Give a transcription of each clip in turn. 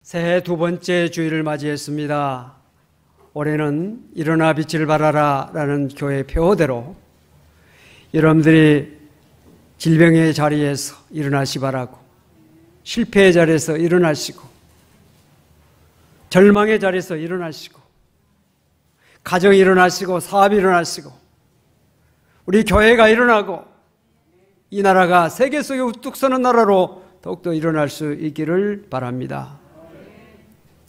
새해 두 번째 주일을 맞이했습니다. 올해는 일어나 빛을 발하라 라는 교회 표어대로 여러분들이 질병의 자리에서 일어나시 바라고, 실패의 자리에서 일어나시고, 절망의 자리에서 일어나시고, 가정이 일어나시고, 사업이 일어나시고, 우리 교회가 일어나고 이 나라가 세계 속에 우뚝 서는 나라로 더욱더 일어날 수 있기를 바랍니다.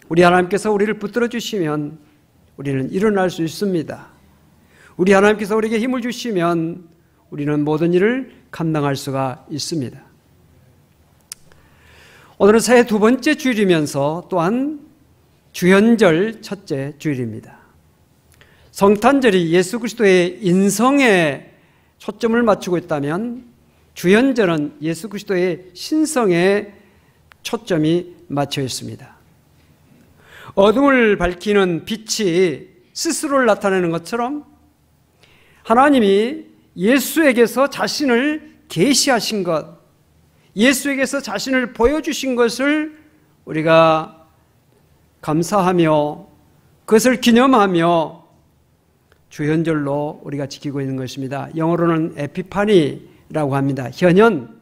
우리 하나님께서 우리를 붙들어 주시면 우리는 일어날 수 있습니다. 우리 하나님께서 우리에게 힘을 주시면 우리는 모든 일을 감당할 수가 있습니다. 오늘은 새해 두 번째 주일이면서 또한 주현절 첫째 주일입니다. 성탄절이 예수 그리스도의 인성에 초점을 맞추고 있다면 주현절은 예수 그리스도의 신성에 초점이 맞춰 있습니다. 어둠을 밝히는 빛이 스스로를 나타내는 것처럼 하나님이 예수에게서 자신을 계시하신 것, 예수에게서 자신을 보여주신 것을 우리가 감사하며 그것을 기념하며 주현절로 우리가 지키고 있는 것입니다. 영어로는 에피파니라고 합니다. 현현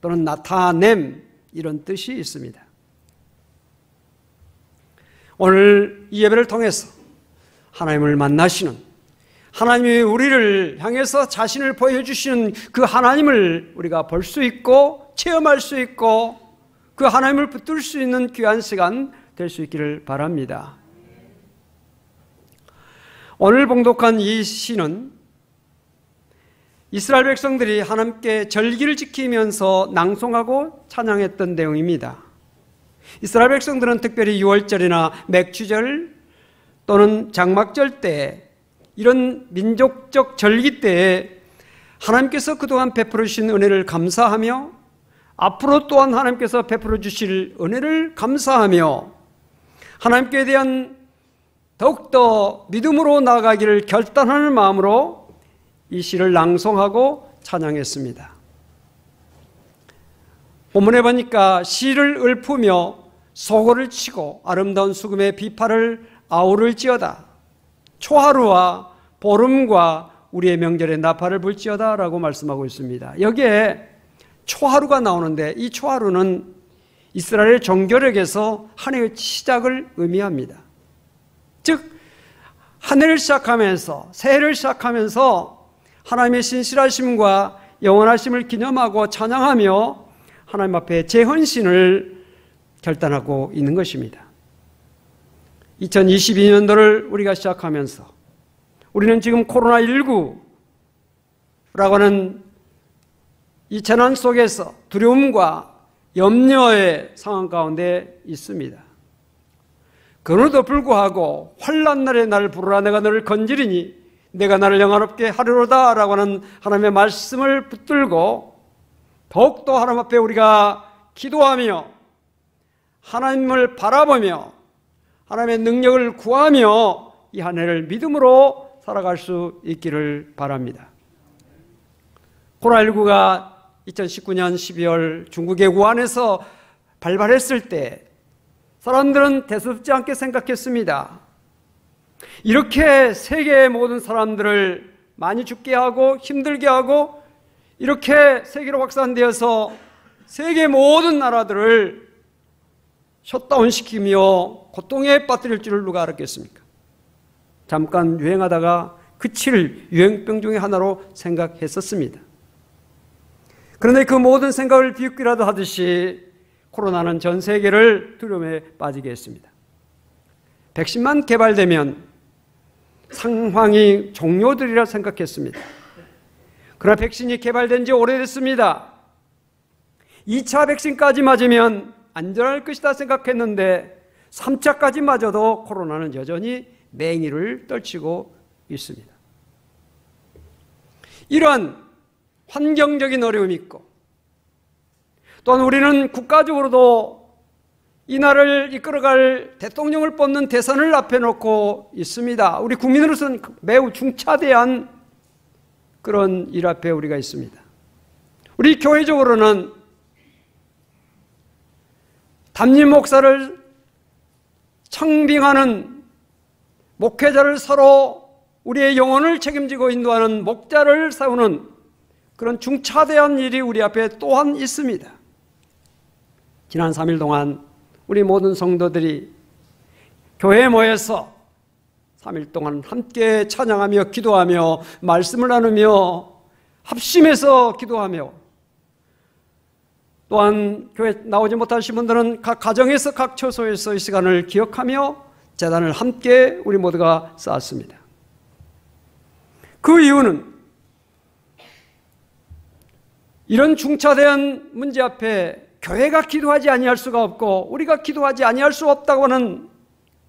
또는 나타냄 이런 뜻이 있습니다. 오늘 이 예배를 통해서 하나님을 만나시는, 하나님이 우리를 향해서 자신을 보여주시는 그 하나님을 우리가 볼 수 있고 체험할 수 있고 그 하나님을 붙들 수 있는 귀한 시간 될 수 있기를 바랍니다. 오늘 봉독한 이 시는 이스라엘 백성들이 하나님께 절기를 지키면서 낭송하고 찬양했던 내용입니다. 이스라엘 백성들은 특별히 유월절이나 맥주절 또는 장막절 때 이런 민족적 절기 때에 하나님께서 그동안 베풀어 주신 은혜를 감사하며 앞으로 또한 하나님께서 베풀어 주실 은혜를 감사하며 하나님께 대한 더욱더 믿음으로 나아가기를 결단하는 마음으로 이 시를 낭송하고 찬양했습니다. 본문에 보니까 시를 읊으며 소고를 치고 아름다운 수금의 비파를 아우를지어다. 초하루와 보름과 우리의 명절에 나팔을 불지어다 라고 말씀하고 있습니다. 여기에 초하루가 나오는데 이 초하루는 이스라엘 종교력에서 한 해의 시작을 의미합니다. 즉 한 해를 시작하면서 새해를 시작하면서 하나님의 신실하심과 영원하심을 기념하고 찬양하며 하나님 앞에 재헌신을 결단하고 있는 것입니다. 2022년도를 우리가 시작하면서 우리는 지금 코로나19라고 하는 이 재난 속에서 두려움과 염려의 상황 가운데 있습니다. 그럼에도 불구하고 환난 날에 나를 부르라 내가 너를 건지리니 내가 나를 영화롭게 하리로다 라고 하는 하나님의 말씀을 붙들고 더욱더 하나님 앞에 우리가 기도하며 하나님을 바라보며 하나님의 능력을 구하며 이 한 해를 믿음으로 살아갈 수 있기를 바랍니다. 코로나19가 2019년 12월 중국의 우한에서 발발했을 때 사람들은 대수롭지 않게 생각했습니다. 이렇게 세계의 모든 사람들을 많이 죽게 하고 힘들게 하고 이렇게 세계로 확산되어서 세계 모든 나라들을 셧다운시키며 고통에 빠뜨릴 줄을 누가 알았겠습니까? 잠깐 유행하다가 그칠 유행병 중에 하나로 생각했었습니다. 그런데 그 모든 생각을 비웃기라도 하듯이 코로나는 전 세계를 두려움에 빠지게 했습니다. 백신만 개발되면 상황이 종료되리라 생각했습니다. 그러나 백신이 개발된 지 오래됐습니다. 2차 백신까지 맞으면 안전할 것이다 생각했는데 3차까지 맞아도 코로나는 여전히 맹위를 떨치고 있습니다. 이러한 환경적인 어려움이 있고 또한 우리는 국가적으로도 이 나라를 이끌어갈 대통령을 뽑는 대선을 앞에 놓고 있습니다. 우리 국민으로서는 매우 중차대한 그런 일 앞에 우리가 있습니다. 우리 교회적으로는 담임 목사를 청빙하는 목회자를 서로 우리의 영혼을 책임지고 인도하는 목자를 세우는 그런 중차대한 일이 우리 앞에 또한 있습니다. 지난 3일 동안 우리 모든 성도들이 교회에 모여서 3일 동안 함께 찬양하며 기도하며 말씀을 나누며 합심해서 기도하며, 또한 교회 나오지 못하신 분들은 각 가정에서 각 처소에서 이 시간을 기억하며 제단을 함께 우리 모두가 쌓았습니다. 그 이유는 이런 중차대한 문제 앞에 교회가 기도하지 아니할 수가 없고 우리가 기도하지 아니할 수 없다고 하는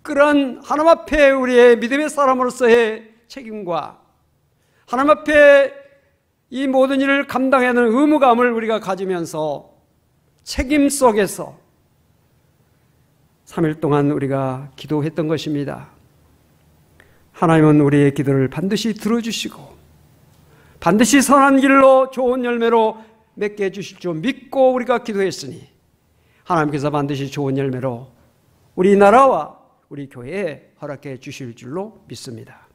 그런 하나님 앞에 우리의 믿음의 사람으로서의 책임과 하나님 앞에 이 모든 일을 감당해야 하는 의무감을 우리가 가지면서 책임 속에서 3일 동안 우리가 기도했던 것입니다. 하나님은 우리의 기도를 반드시 들어주시고 반드시 선한 길로 좋은 열매로 맺게 해주실 줄 믿고 우리가 기도했으니 하나님께서 반드시 좋은 열매로 우리 나라와 우리 교회에 허락해 주실 줄로 믿습니다.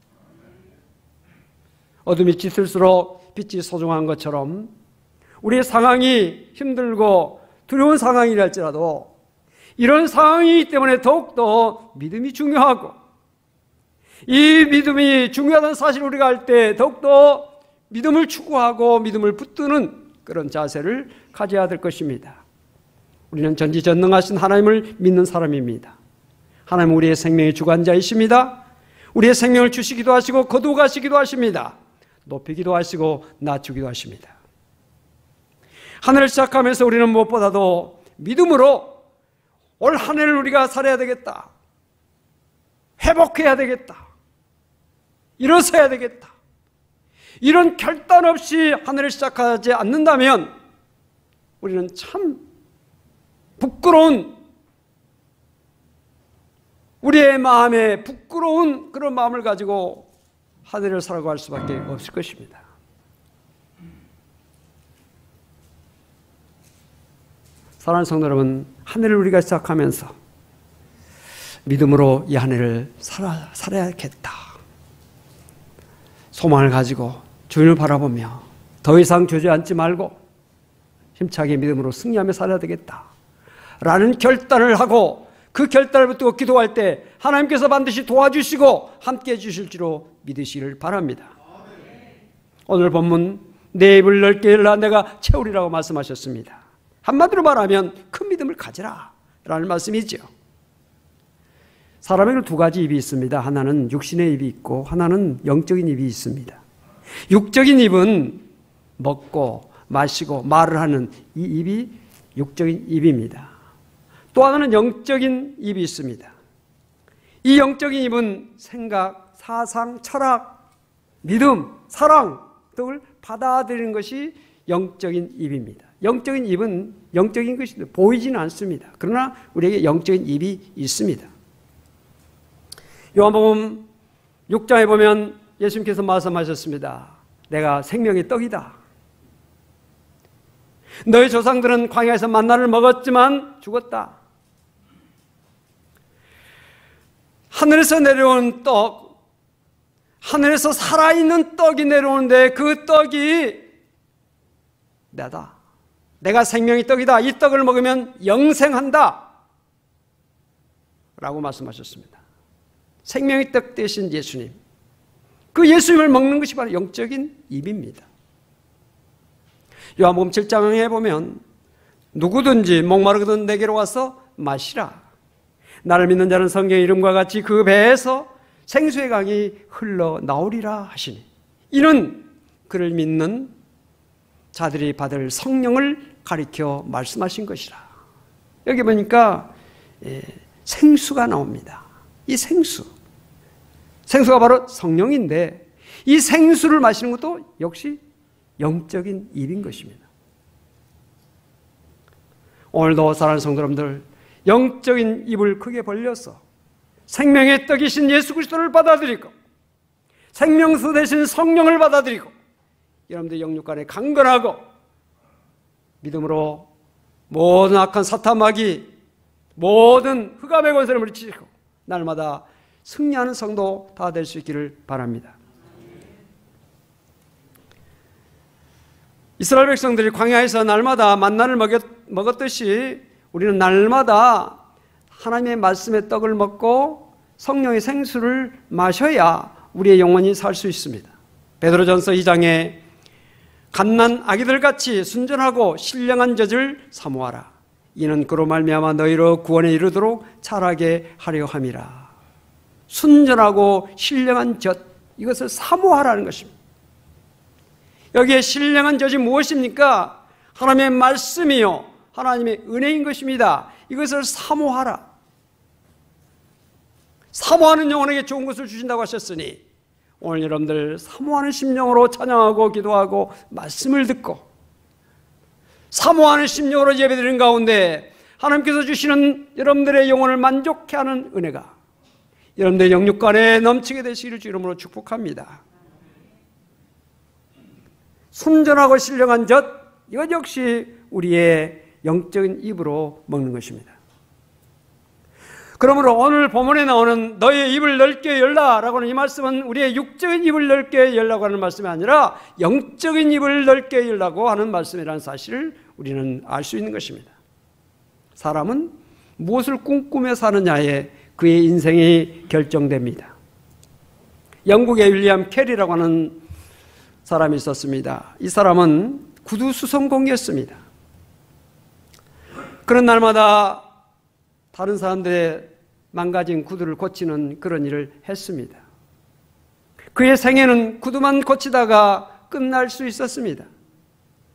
어둠이 짙을수록 빛이 소중한 것처럼 우리의 상황이 힘들고 두려운 상황이랄지라도 이런 상황이기 때문에 더욱더 믿음이 중요하고, 이 믿음이 중요하다는 사실을 우리가 알 때 더욱더 믿음을 추구하고 믿음을 붙드는 그런 자세를 가져야 될 것입니다. 우리는 전지전능하신 하나님을 믿는 사람입니다. 하나님은 우리의 생명의 주관자이십니다. 우리의 생명을 주시기도 하시고 거두어 가시기도 하십니다. 높이기도 하시고 낮추기도 하십니다. 하늘을 시작하면서 우리는 무엇보다도 믿음으로 올 한 해를 우리가 살아야 되겠다, 회복해야 되겠다, 일어서야 되겠다, 이런 결단 없이 한 해를 시작하지 않는다면 우리는 참 부끄러운, 우리의 마음에 부끄러운 그런 마음을 가지고 한 해를 살아갈 수밖에 없을 것입니다. 사랑하는 성도 여러분, 한 해를 우리가 시작하면서 믿음으로 이 한 해를 살아야겠다, 소망을 가지고 주님을 바라보며 더 이상 주저앉지 말고 힘차게 믿음으로 승리하며 살아야 되겠다 라는 결단을 하고, 그 결단을 붙들고 기도할 때 하나님께서 반드시 도와주시고 함께해 주실 줄로 믿으시기를 바랍니다. 오늘 본문 내 입을 넓게 열라 내가 채우리라고 말씀하셨습니다. 한마디로 말하면 큰 믿음을 가지라 라는 말씀이죠. 사람에게는 두 가지 입이 있습니다. 하나는 육신의 입이 있고 하나는 영적인 입이 있습니다. 육적인 입은 먹고 마시고 말을 하는 이 입이 육적인 입입니다. 또 하나는 영적인 입이 있습니다. 이 영적인 입은 생각, 사상, 철학, 믿음, 사랑 등을 받아들이는 것이 영적인 입입니다. 영적인 입은 영적인 것이 보이지는 않습니다. 그러나 우리에게 영적인 입이 있습니다. 요한복음 6장에 보면 예수님께서 말씀하셨습니다. 내가 생명의 떡이다. 너희 조상들은 광야에서 만나를 먹었지만 죽었다. 하늘에서 내려온 떡, 하늘에서 살아있는 떡이 내려오는데 그 떡이 나다. 내가 생명의 떡이다. 이 떡을 먹으면 영생한다 라고 말씀하셨습니다. 생명의 떡 되신 예수님, 그 예수님을 먹는 것이 바로 영적인 입입니다. 요한복음 7장에 보면 누구든지 목마르거든 내게로 와서 마시라. 나를 믿는 자는 성경의 이름과 같이 그 배에서 생수의 강이 흘러나오리라 하시니, 이는 그를 믿는 자들이 받을 성령을 가리켜 말씀하신 것이라. 여기 보니까 생수가 나옵니다. 이 생수가 바로 성령인데 이 생수를 마시는 것도 역시 영적인 입인 것입니다. 오늘도 사랑하는 성도 여러분들, 영적인 입을 크게 벌려서 생명의 떡이신 예수 그리스도를 받아들이고 생명수 대신 성령을 받아들이고 여러분들 영육 간에 강건하고 믿음으로 모든 악한 사탄 마귀, 모든 흑암의 권세를 물리치고 날마다 승리하는 성도 다 될 수 있기를 바랍니다. 이스라엘 백성들이 광야에서 날마다 만나를 먹었듯이 우리는 날마다 하나님의 말씀의 떡을 먹고 성령의 생수를 마셔야 우리의 영혼이 살 수 있습니다. 베드로전서 2장에 갓난 아기들같이 순전하고 신령한 젖을 사모하라. 이는 그로 말미암아 너희로 구원에 이르도록 자라게 하려 함이라. 순전하고 신령한 젖, 이것을 사모하라는 것입니다. 여기에 신령한 젖이 무엇입니까? 하나님의 말씀이요, 하나님의 은혜인 것입니다. 이것을 사모하라. 사모하는 영혼에게 좋은 것을 주신다고 하셨으니 오늘 여러분들 사모하는 심령으로 찬양하고 기도하고 말씀을 듣고 사모하는 심령으로 예배드리는 가운데 하나님께서 주시는 여러분들의 영혼을 만족케 하는 은혜가 여러분들의 영육간에 넘치게 되시기를 주 이름으로 축복합니다. 순전하고 신령한 젖, 이것 역시 우리의 영적인 입으로 먹는 것입니다. 그러므로 오늘 본문에 나오는 너의 입을 넓게 열라라고 하는 이 말씀은 우리의 육적인 입을 넓게 열라고 하는 말씀이 아니라 영적인 입을 넓게 열라고 하는 말씀이라는 사실을 우리는 알 수 있는 것입니다. 사람은 무엇을 꿈꾸며 사느냐에 그의 인생이 결정됩니다. 영국의 윌리엄 캐리라고 하는 사람이 있었습니다. 이 사람은 구두 수선공이었습니다. 그런 날마다 다른 사람들의 망가진 구두를 고치는 그런 일을 했습니다. 그의 생애는 구두만 고치다가 끝날 수 있었습니다.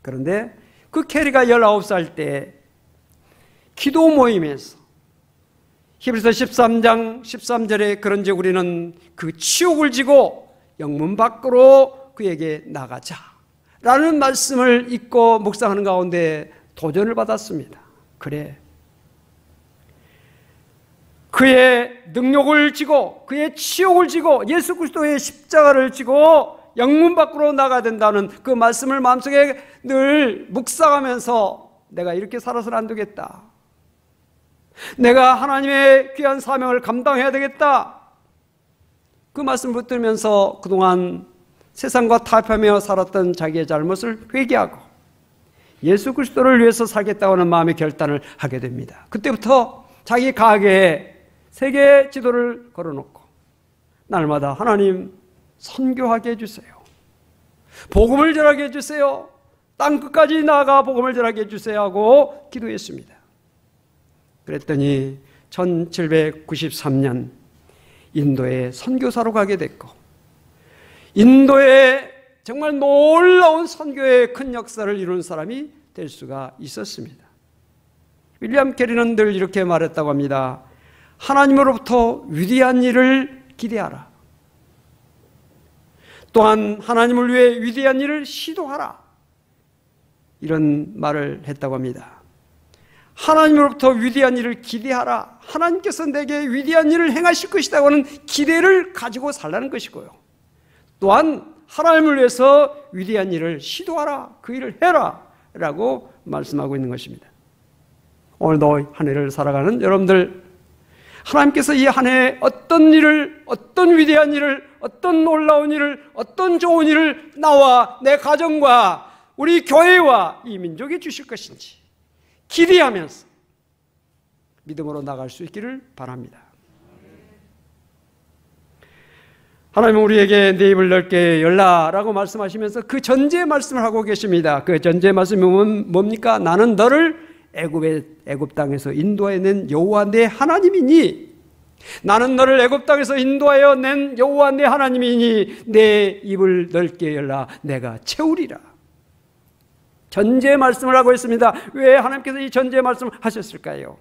그런데 그 캐리가 19살 때 기도 모임에서 히브리서 13장 13절에 그런즉 우리는 그 치욕을 지고 영문 밖으로 그에게 나가자 라는 말씀을 읽고 묵상하는 가운데 도전을 받았습니다. 그래, 그의 능력을 지고 그의 치욕을 지고 예수 그리스도의 십자가를 지고 영문 밖으로 나가야 된다는 그 말씀을 마음속에 늘 묵상하면서 내가 이렇게 살아서는 안 되겠다. 내가 하나님의 귀한 사명을 감당해야 되겠다. 그 말씀을 붙들면서 그동안 세상과 타협하며 살았던 자기의 잘못을 회개하고 예수 그리스도를 위해서 살겠다고 하는 마음의 결단을 하게 됩니다. 그때부터 자기 가게에 세계 지도를 걸어놓고 날마다 하나님 선교하게 해주세요. 복음을 전하게 해주세요. 땅 끝까지 나아가 복음을 전하게 해주세요 하고 기도했습니다. 그랬더니 1793년 인도에 선교사로 가게 됐고 인도에 정말 놀라운 선교의 큰 역사를 이룬 사람이 될 수가 있었습니다. 윌리엄 캐리는 늘 이렇게 말했다고 합니다. 하나님으로부터 위대한 일을 기대하라. 또한 하나님을 위해 위대한 일을 시도하라. 이런 말을 했다고 합니다. 하나님으로부터 위대한 일을 기대하라. 하나님께서 내게 위대한 일을 행하실 것이라고 하는 기대를 가지고 살라는 것이고요. 또한 하나님을 위해서 위대한 일을 시도하라. 그 일을 해라. 라고 말씀하고 있는 것입니다. 오늘도 한 해를 살아가는 여러분들, 하나님께서 이 한 해에 어떤 일을, 어떤 위대한 일을, 어떤 놀라운 일을, 어떤 좋은 일을 나와 내 가정과 우리 교회와 이 민족에 주실 것인지 기대하면서 믿음으로 나갈 수 있기를 바랍니다. 하나님은 우리에게 내 입을 넓게 열라라고 말씀하시면서 그 전제 말씀을 하고 계십니다. 그 전제 말씀이 뭡니까? 나는 너를 애굽 땅에서 인도해낸 여호와 내 하나님이니, 나는 너를 애굽 땅에서 인도하여 낸 여호와 내 하나님이니 내 입을 넓게 열라 내가 채우리라. 전제 말씀을 하고 있습니다. 왜 하나님께서 이 전제 말씀을 하셨을까요?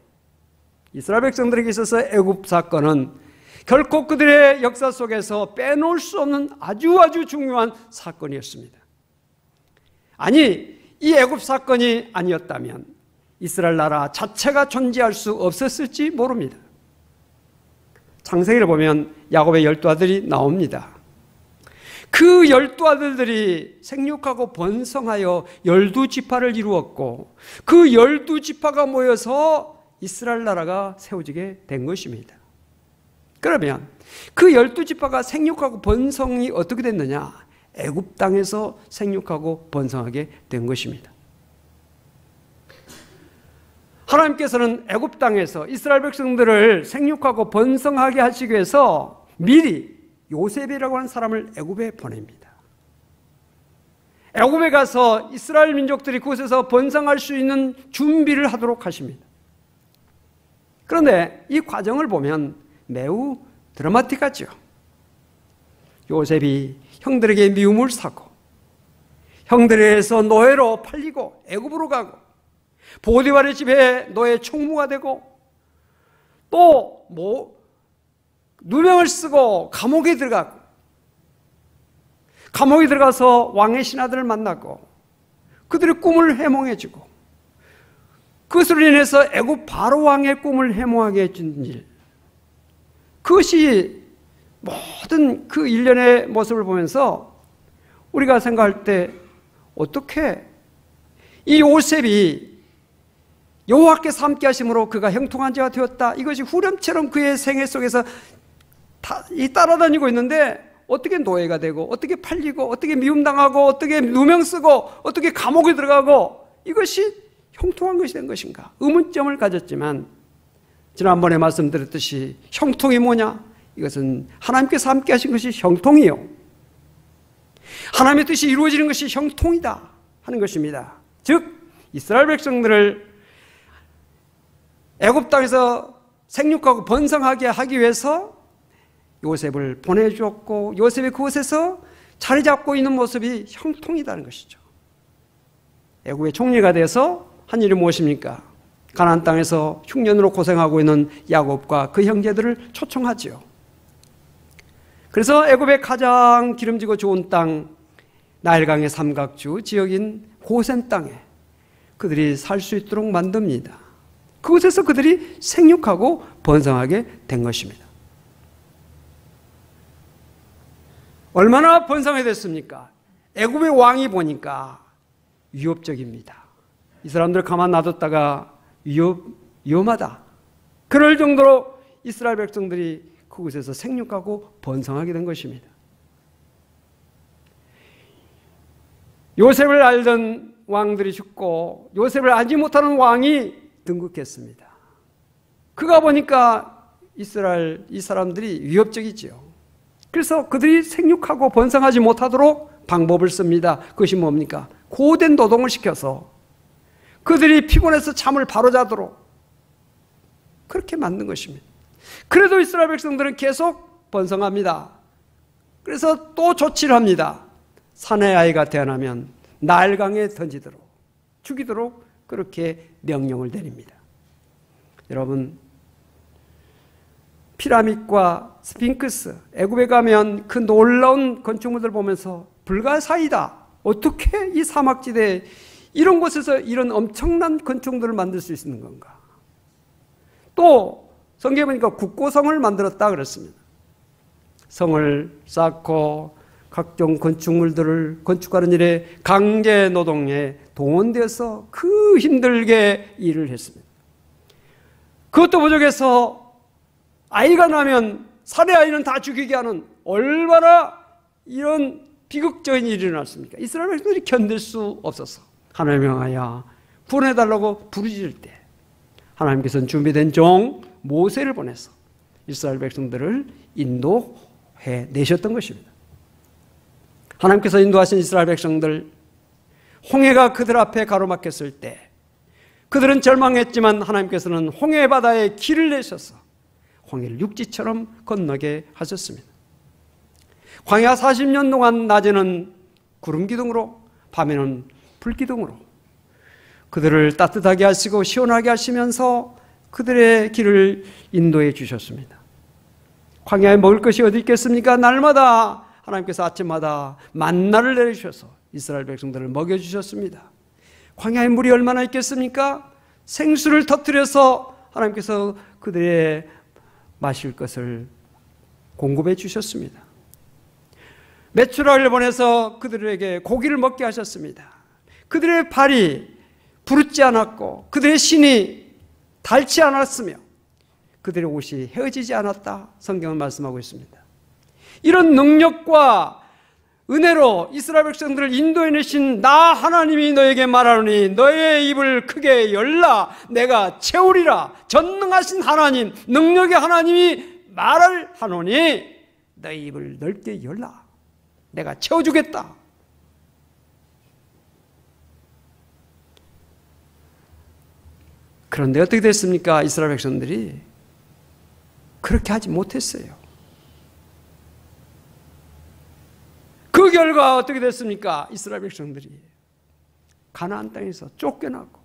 이스라엘 백성들에게 있어서 애굽 사건은 결코 그들의 역사 속에서 빼놓을 수 없는 아주 중요한 사건이었습니다. 아니, 이 애굽 사건이 아니었다면 이스라엘 나라 자체가 존재할 수 없었을지 모릅니다. 창세기를 보면 야곱의 12아들이 나옵니다. 그 12아들들이 생육하고 번성하여 12지파를 이루었고 그 12지파가 모여서 이스라엘 나라가 세워지게 된 것입니다. 그러면 그 12지파가 생육하고 번성이 어떻게 됐느냐? 애굽 땅에서 생육하고 번성하게 된 것입니다. 하나님께서는 애굽 땅에서 이스라엘 백성들을 생육하고 번성하게 하시기 위해서 미리 요셉이라고 하는 사람을 애굽에 보냅니다. 애굽에 가서 이스라엘 민족들이 그곳에서 번성할 수 있는 준비를 하도록 하십니다. 그런데 이 과정을 보면 매우 드라마틱하죠. 요셉이 형들에게 미움을 사고 형들에게서 노예로 팔리고 애굽으로 가고 보디발의 집에 노예 총무가 되고 또 누명을 쓰고 감옥에 들어가서 왕의 신하들을 만나고 그들의 꿈을 해몽해주고 그것으로 인해서 애굽 바로 왕의 꿈을 해몽하게 해준 일, 그것이 모든 그 일련의 모습을 보면서 우리가 생각할 때 어떻게 이 요셉이 여호와께서 함께 하심으로 그가 형통한 자가 되었다, 이것이 후렴처럼 그의 생애 속에서 따라다니고 있는데 어떻게 노예가 되고 어떻게 팔리고 어떻게 미움당하고 어떻게 누명 쓰고 어떻게 감옥에 들어가고 이것이 형통한 것이 된 것인가? 의문점을 가졌지만 지난번에 말씀드렸듯이 형통이 뭐냐? 이것은 하나님께서 함께 하신 것이 형통이요, 하나님의 뜻이 이루어지는 것이 형통이다 하는 것입니다. 즉 이스라엘 백성들을 애굽 땅에서 생육하고 번성하게 하기 위해서 요셉을 보내주었고 요셉이 그곳에서 자리 잡고 있는 모습이 형통이라는 것이죠. 애굽의 총리가 돼서 한 일이 무엇입니까? 가나안 땅에서 흉년으로 고생하고 있는 야곱과 그 형제들을 초청하지요. 그래서 애굽의 가장 기름지고 좋은 땅, 나일강의 삼각주 지역인 고센 땅에 그들이 살 수 있도록 만듭니다. 그곳에서 그들이 생육하고 번성하게 된 것입니다. 얼마나 번성해 됐습니까? 애굽의 왕이 보니까 위협적입니다. 이 사람들 가만 놔뒀다가 위험하다. 그럴 정도로 이스라엘 백성들이 그곳에서 생육하고 번성하게 된 것입니다. 요셉을 알던 왕들이 죽고 요셉을 알지 못하는 왕이 등극했습니다. 그가 보니까 이 사람들이 위협적이지요. 그래서 그들이 생육하고 번성하지 못하도록 방법을 씁니다. 그것이 뭡니까? 고된 노동을 시켜서 그들이 피곤해서 잠을 바로 자도록 그렇게 만든 것입니다. 그래도 이스라엘 백성들은 계속 번성합니다. 그래서 또 조치를 합니다. 사내 아이가 태어나면 나일강에 던지도록, 죽이도록 그렇게 명령을 내립니다. 여러분, 피라밋과 스핑크스, 애굽에 가면 그 놀라운 건축물들 보면서 불가사의다. 어떻게 이 사막지대에 이런 곳에서 이런 엄청난 건축물을 만들 수 있는 건가? 또 성경에 보니까 국고성을 만들었다 그랬습니다. 성을 쌓고 각종 건축물들을 건축하는 일에 강제 노동에 동원되어서 그 힘들게 일을 했습니다. 그것도 부족해서 아이가 나면 사내 아이는 다 죽이게 하는 얼마나 이런 비극적인 일이 일어났습니까? 이스라엘 백성들이 견딜 수 없어서 하나님을 향하여 구원해달라고 부르짖을 때 하나님께서는 준비된 종 모세를 보내서 이스라엘 백성들을 인도해 내셨던 것입니다. 하나님께서 인도하신 이스라엘 백성들, 홍해가 그들 앞에 가로막혔을 때 그들은 절망했지만 하나님께서는 홍해 바다에 길을 내셔서 홍해를 육지처럼 건너게 하셨습니다. 광야 40년 동안 낮에는 구름 기둥으로, 밤에는 불 기둥으로 그들을 따뜻하게 하시고 시원하게 하시면서 그들의 길을 인도해 주셨습니다. 광야에 먹을 것이 어디 있겠습니까? 날마다 하나님께서 아침마다 만나를 내리셔서 이스라엘 백성들을 먹여주셨습니다. 광야에 물이 얼마나 있겠습니까? 생수를 터뜨려서 하나님께서 그들의 마실 것을 공급해 주셨습니다. 메추라기를 보내서 그들에게 고기를 먹게 하셨습니다. 그들의 발이 부르지 않았고 그들의 신이 닳지 않았으며 그들의 옷이 헤어지지 않았다. 성경은 말씀하고 있습니다. 이런 능력과 은혜로 이스라엘 백성들을 인도해내신 나 하나님이 너에게 말하노니 너의 입을 크게 열라. 내가 채우리라. 전능하신 하나님, 능력의 하나님이 말을 하노니 너의 입을 넓게 열라. 내가 채워주겠다. 그런데 어떻게 됐습니까? 이스라엘 백성들이 그렇게 하지 못했어요. 그 결과 어떻게 됐습니까? 이스라엘 백성들이 가나안 땅에서 쫓겨나고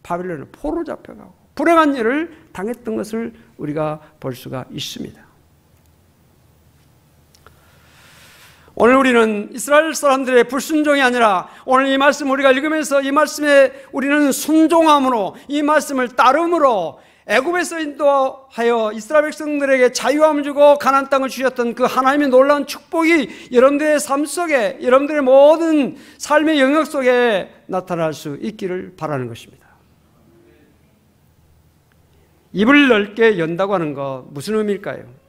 바벨론에 포로 잡혀가고 불행한 일을 당했던 것을 우리가 볼 수가 있습니다. 오늘 우리는 이스라엘 사람들의 불순종이 아니라 오늘 이 말씀 우리가 읽으면서 이 말씀에 우리는 순종함으로 이 말씀을 따름으로 애굽에서 인도하여 이스라엘 백성들에게 자유함을 주고 가나안 땅을 주셨던 그 하나님의 놀라운 축복이 여러분들의 삶 속에, 여러분들의 모든 삶의 영역 속에 나타날 수 있기를 바라는 것입니다. 입을 넓게 연다고 하는 거 무슨 의미일까요?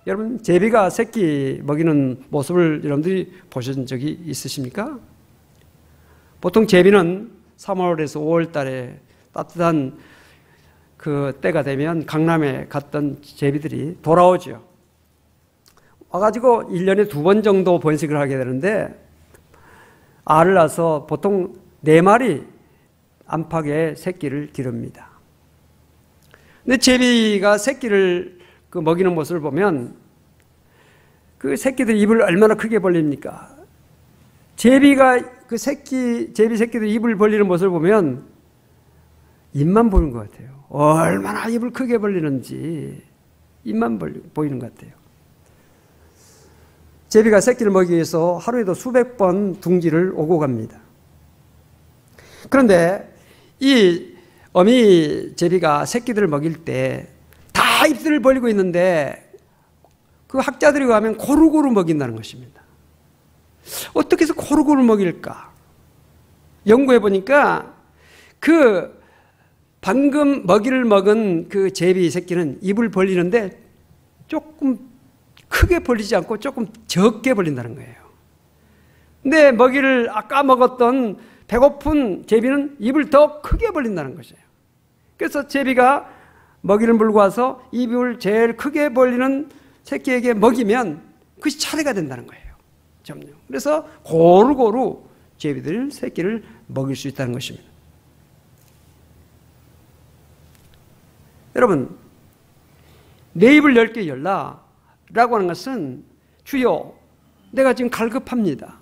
여러분, 제비가 새끼 먹이는 모습을 여러분들이 보신 적이 있으십니까? 보통 제비는 3월에서 5월 달에 따뜻한 그 때가 되면 강남에 갔던 제비들이 돌아오죠. 와가지고 1년에 2번 정도 번식을 하게 되는데 알을 낳아서 보통 4마리 안팎의 새끼를 기릅니다. 근데 제비가 새끼를 먹이는 모습을 보면 그 새끼들 입을 얼마나 크게 벌립니까? 제비가 제비 새끼들 입을 벌리는 모습을 보면 입만 보이는 것 같아요. 얼마나 입을 크게 벌리는지 입만 보이는 것 같아요. 제비가 새끼를 먹이기 위해서 하루에도 수백 번 둥지를 오고 갑니다. 그런데 이 어미 제비가 새끼들을 먹일 때 다 입술을 벌리고 있는데 그 학자들이 가면 고루고루 먹인다는 것입니다. 어떻게 해서 고루고루 먹일까? 연구해 보니까 그 방금 먹이를 먹은 그 제비 새끼는 입을 벌리는데 조금 크게 벌리지 않고 조금 적게 벌린다는 거예요. 근데 먹이를 아까 먹었던 배고픈 제비는 입을 더 크게 벌린다는 것이에요. 그래서 제비가 먹이를 물고 와서 입을 제일 크게 벌리는 새끼에게 먹이면 그것이 차례가 된다는 거예요. 점점. 그래서 고루고루 제비들 새끼를 먹일 수 있다는 것입니다. 여러분, 내 입을 넓게 열라 라고 하는 것은 주여, 내가 지금 갈급합니다.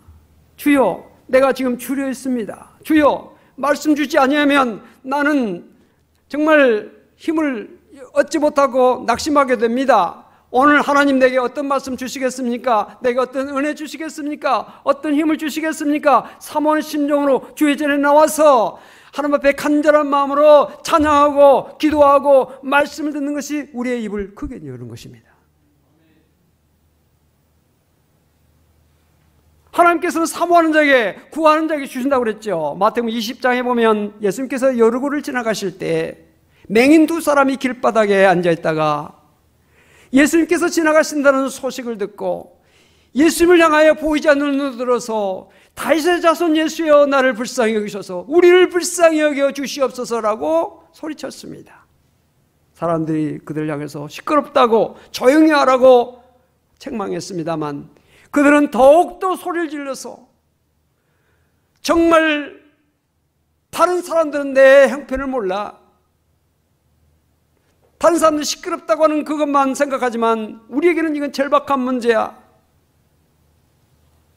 주여, 내가 지금 주려 있습니다. 주여, 말씀 주지 아니하면 나는 정말 힘을 얻지 못하고 낙심하게 됩니다. 오늘 하나님 내게 어떤 말씀 주시겠습니까? 내게 어떤 은혜 주시겠습니까? 어떤 힘을 주시겠습니까? 사모하는 심정으로 주의 전에 나와서 하나님 앞에 간절한 마음으로 찬양하고 기도하고 말씀을 듣는 것이 우리의 입을 크게 여는 것입니다. 하나님께서는 사모하는 자에게, 구하는 자에게 주신다고 그랬죠. 마태복음 20장에 보면 예수님께서 여리고를 지나가실 때 맹인 2사람이 길바닥에 앉아있다가 예수님께서 지나가신다는 소식을 듣고 예수님을 향하여 보이지 않는 눈을 들어서 다윗의 자손 예수여 나를 불쌍히 여기셔서 우리를 불쌍히 여겨 주시옵소서라고 소리쳤습니다. 사람들이 그들을 향해서 시끄럽다고 조용히 하라고 책망했습니다만 그들은 더욱더 소리를 질러서 정말 다른 사람들은 내 형편을 몰라, 다른 사람들 시끄럽다고 하는 그것만 생각하지만 우리에게는 이건 절박한 문제야.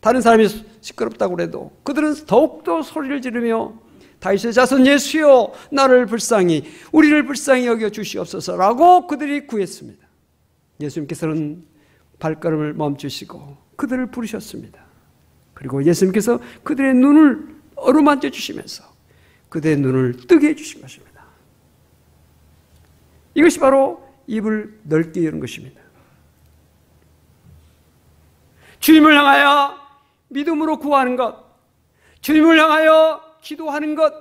다른 사람이 시끄럽다고 해도 그들은 더욱더 소리를 지르며 다윗의 자손 예수여 나를 불쌍히 우리를 불쌍히 여겨 주시옵소서라고 그들이 구했습니다. 예수님께서는 발걸음을 멈추시고 그들을 부르셨습니다. 그리고 예수님께서 그들의 눈을 어루만져 주시면서 그들의 눈을 뜨게 해주신 것입니다. 이것이 바로 입을 넓게 여는 것입니다. 주님을 향하여 믿음으로 구하는 것, 주님을 향하여 기도하는 것,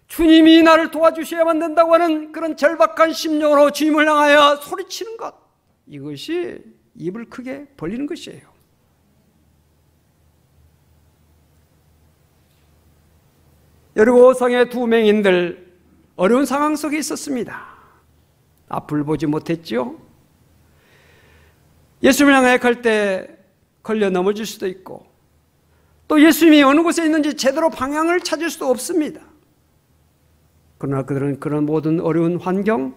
주님이 나를 도와주셔야만 된다고 하는 그런 절박한 심정으로 주님을 향하여 소리치는 것, 이것이 입을 크게 벌리는 것이에요. 여리고성의 두 맹인들 어려운 상황 속에 있었습니다. 앞을 보지 못했죠. 예수님을 향해 갈 때 걸려 넘어질 수도 있고, 또 예수님이 어느 곳에 있는지 제대로 방향을 찾을 수도 없습니다. 그러나 그들은 그런 모든 어려운 환경,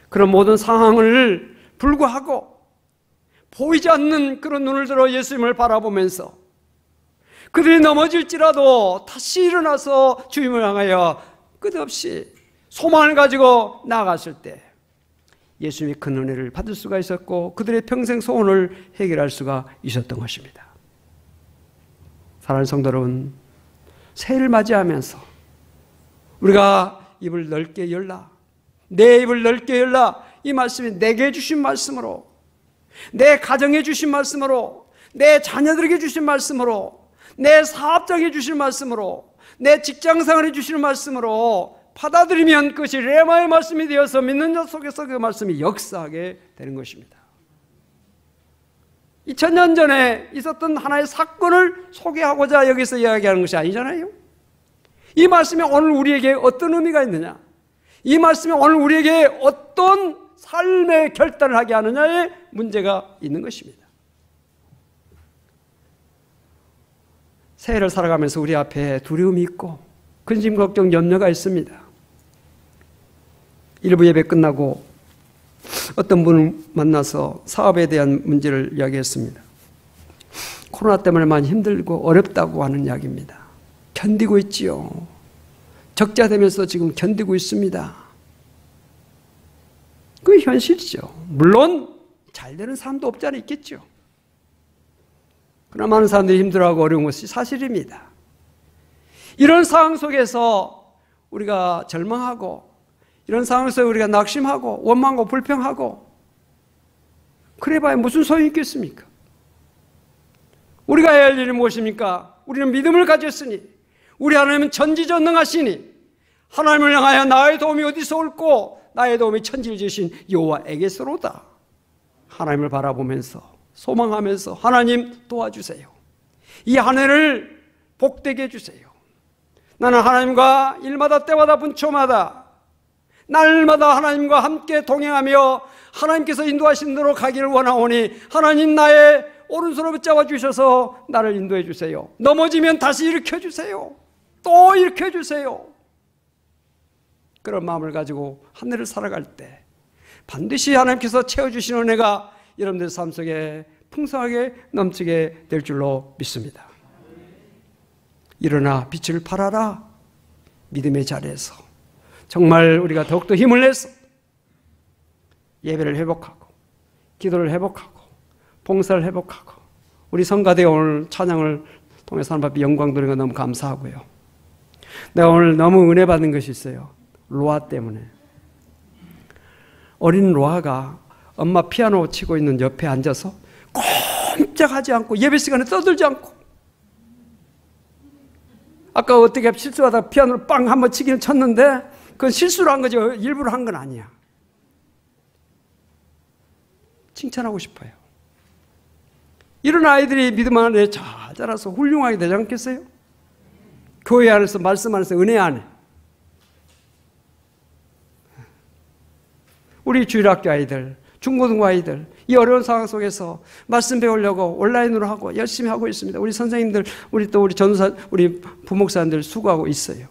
그런 모든 상황을 불구하고 보이지 않는 그런 눈을 들어 예수님을 바라보면서 그들이 넘어질지라도 다시 일어나서 주님을 향하여 끝없이 소망을 가지고 나아갔을 때 예수님이 큰 은혜를 받을 수가 있었고 그들의 평생 소원을 해결할 수가 있었던 것입니다. 사랑하는 성도 여러분, 새해를 맞이하면서 우리가 입을 넓게 열라, 내 입을 넓게 열라, 이 말씀이 내게 주신 말씀으로, 내 가정에 주신 말씀으로, 내 자녀들에게 주신 말씀으로, 내 사업장에 주신 말씀으로, 내 직장생활에 주시는 말씀으로 받아들이면 그것이 레마의 말씀이 되어서 믿는 자 속에서 그 말씀이 역사하게 되는 것입니다. 2000년 전에 있었던 하나의 사건을 소개하고자 여기서 이야기하는 것이 아니잖아요. 이 말씀이 오늘 우리에게 어떤 의미가 있느냐, 이 말씀이 오늘 우리에게 어떤 삶의 결단을 하게 하느냐에 문제가 있는 것입니다. 새해를 살아가면서 우리 앞에 두려움이 있고 근심, 걱정, 염려가 있습니다. 일부 예배 끝나고 어떤 분을 만나서 사업에 대한 문제를 이야기했습니다. 코로나 때문에 많이 힘들고 어렵다고 하는 이야기입니다. 견디고 있지요. 적자 되면서 지금 견디고 있습니다. 그게 현실이죠. 물론 잘 되는 사람도 없지 않아 있겠죠. 그러나 많은 사람들이 힘들어하고 어려운 것이 사실입니다. 이런 상황 속에서 우리가 절망하고, 이런 상황에서 우리가 낙심하고 원망하고 불평하고 그래봐야 무슨 소용이 있겠습니까? 우리가 해야 할 일이 무엇입니까? 우리는 믿음을 가졌으니, 우리 하나님은 전지전능하시니 하나님을 향하여 나의 도움이 어디서 올고 나의 도움이 천지를 지으신 여호와에게서로다. 하나님을 바라보면서 소망하면서 하나님 도와주세요. 이 한 해를 복되게 해주세요. 나는 하나님과 일마다 때마다 분초마다 날마다 하나님과 함께 동행하며 하나님께서 인도하신 대로 가기를 원하오니 하나님 나의 오른손을 붙잡아 주셔서 나를 인도해 주세요. 넘어지면 다시 일으켜 주세요. 또 일으켜 주세요. 그런 마음을 가지고 한 해를 살아갈 때 반드시 하나님께서 채워주시는 은혜가 여러분들 삶 속에 풍성하게 넘치게 될 줄로 믿습니다. 일어나 빛을 발하라. 믿음의 자리에서 정말 우리가 더욱더 힘을 내서 예배를 회복하고 기도를 회복하고 봉사를 회복하고 우리 성가대 오늘 찬양을 통해서 하나님 앞에 영광 돌리는 거 너무 감사하고요. 내가 오늘 너무 은혜 받은 것이 있어요. 로아 때문에. 어린 로아가 엄마 피아노 치고 있는 옆에 앉아서 꼼짝하지 않고 예배 시간에 떠들지 않고, 아까 어떻게 실수하다 피아노를 빵 한번 치기는 쳤는데 그건 실수로 한 거죠. 일부러 한 건 아니야. 칭찬하고 싶어요. 이런 아이들이 믿음 안에 잘 자라서 훌륭하게 되지 않겠어요? 교회 안에서, 말씀 안에서, 은혜 안에. 우리 주일학교 아이들, 중고등부 아이들, 이 어려운 상황 속에서 말씀 배우려고 온라인으로 하고 열심히 하고 있습니다. 우리 선생님들, 우리 전도사, 우리 부목사님들 수고하고 있어요.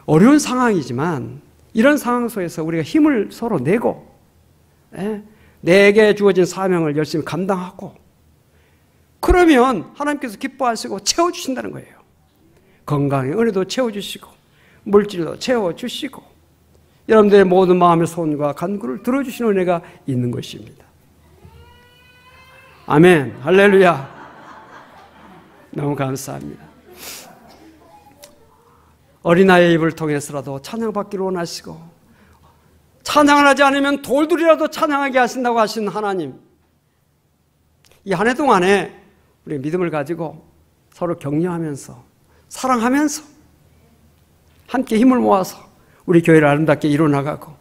어려운 상황이지만 이런 상황 속에서 우리가 힘을 서로 내고 내게 주어진 사명을 열심히 감당하고 그러면 하나님께서 기뻐하시고 채워주신다는 거예요. 건강의 은혜도 채워주시고 물질도 채워주시고 여러분들의 모든 마음의 소원과 간구를 들어주시는 은혜가 있는 것입니다. 아멘. 할렐루야. 너무 감사합니다. 어린아이의 입을 통해서라도 찬양받기를 원하시고 찬양을 하지 않으면 돌들이라도 찬양하게 하신다고 하신 하나님, 이 한 해 동안에 우리 믿음을 가지고 서로 격려하면서 사랑하면서 함께 힘을 모아서 우리 교회를 아름답게 이루어나가고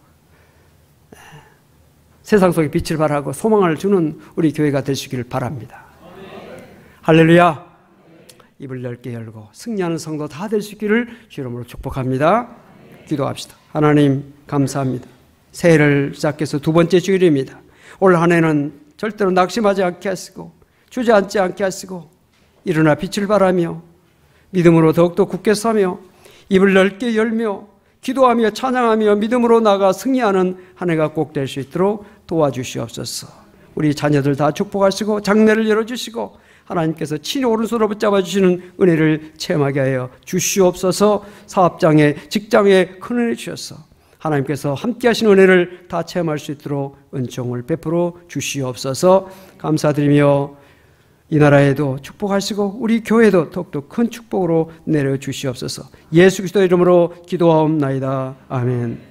세상 속에 빛을 발하고 소망을 주는 우리 교회가 되시길 바랍니다. 할렐루야. 입을 넓게 열고 승리하는 성도 다 되시기를 주 이름으로 축복합니다. 기도합시다. 하나님 감사합니다. 새해를 시작해서 두 번째 주일입니다. 올 한 해는 절대로 낙심하지 않게 하시고 주저앉지 않게 하시고 일어나 빛을 발하며 믿음으로 더욱더 굳게 서며 입을 넓게 열며 기도하며 찬양하며 믿음으로 나가 승리하는 한 해가 꼭 될 수 있도록 도와주시옵소서. 우리 자녀들 다 축복하시고 장래를 열어주시고 하나님께서 친히 오른손으로 붙잡아 주시는 은혜를 체험하게 하여 주시옵소서. 사업장에 직장에 큰 은혜 주셔서 하나님께서 함께 하시는 은혜를 다 체험할 수 있도록 은총을 베풀어 주시옵소서. 감사드리며 이 나라에도 축복하시고 우리 교회도 더욱더 큰 축복으로 내려주시옵소서. 예수 그리스도 이름으로 기도하옵나이다. 아멘.